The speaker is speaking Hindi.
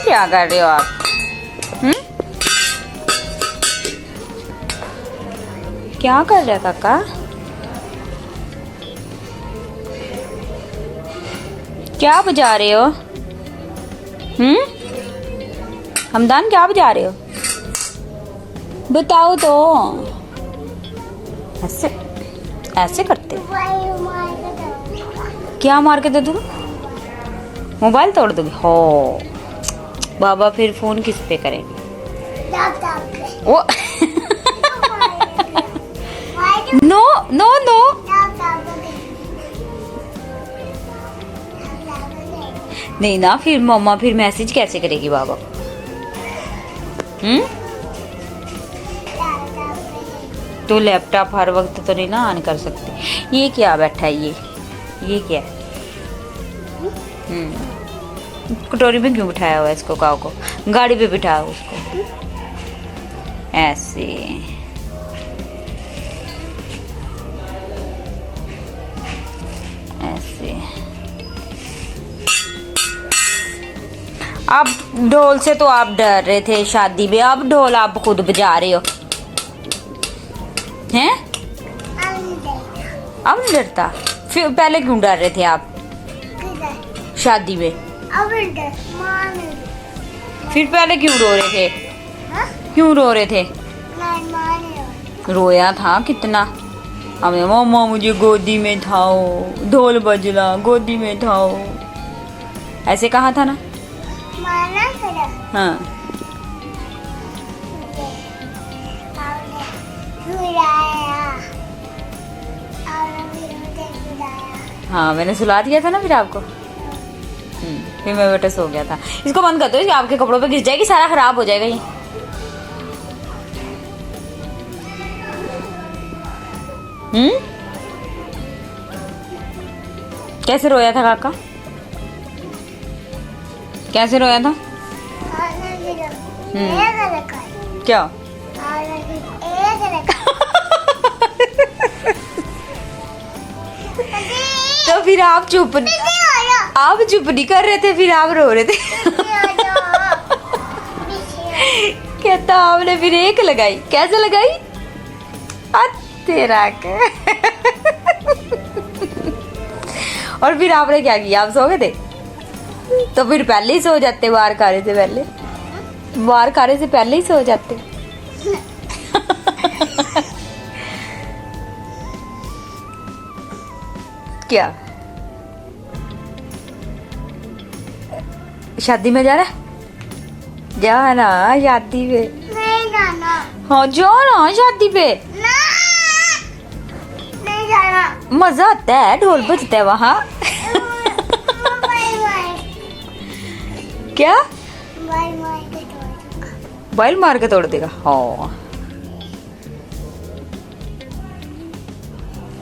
क्या कर रहे हो आप? क्या कर रहे हो काका? क्या बजा रहे हो? हमदान क्या बजा रहे हो? बताओ तो। ऐसे ऐसे करते हो? क्या मार के दे दूँ? मोबाइल तोड़ दोगे? हो बाबा, फिर फोन किस पे करेंगे? वो नो नो नो, नहीं ना, फिर मम्मा फिर मैसेज कैसे करेगी बाबा? तो लैपटॉप हर वक्त तो नहीं ना ऑन कर सकते। ये क्या बैठा है? ये क्या है? कटोरी में क्यों बिठाया हुआ है इसको? काऊ को गाड़ी पे बिठाया उसको ऐसे। ऐसे अब ढोल से तो आप डर रहे थे शादी में, अब ढोल आप खुद बजा रहे हो हैं? अब नहीं डरता? फिर पहले क्यों डर रहे थे आप शादी में? फिर पहले क्यों रो रहे थे? क्यों रो रहे थे? रोया था कितना? हमें मम्मा मुझे गोदी में थाओ, ढोल बजला गोदी में थाओ, ऐसे कहा था ना? हाँ हाँ, मैंने सुला दिया था ना फिर आपको। फिर मैं बेटा सो गया था। इसको बंद कर दो, इसके आपके कपड़ों पे गिर जाएगी, सारा खराब हो जाएगा ये। कैसे रोया था काका? कैसे रोया था? क्या? तो फिर आप चुप नहीं कर रहे थे, फिर आप रो रहे थे। कहता आपने फिर एक लगाई। कैसे लगाई? तेरा के। और फिर आपने क्या किया? आप सो गए थे? तो फिर पहले ही सो जाते, बाहर खाने से पहले। बाहर खाने से पहले ही सो जाते। क्या शादी में जाना? जाना शादी पे? नहीं जाना। हाँ जाना शादी पे। नहीं जाना। मजा आता है, ढोल बजता है वहाँ। क्या? बैल मार के तोड़ देगा। हाँ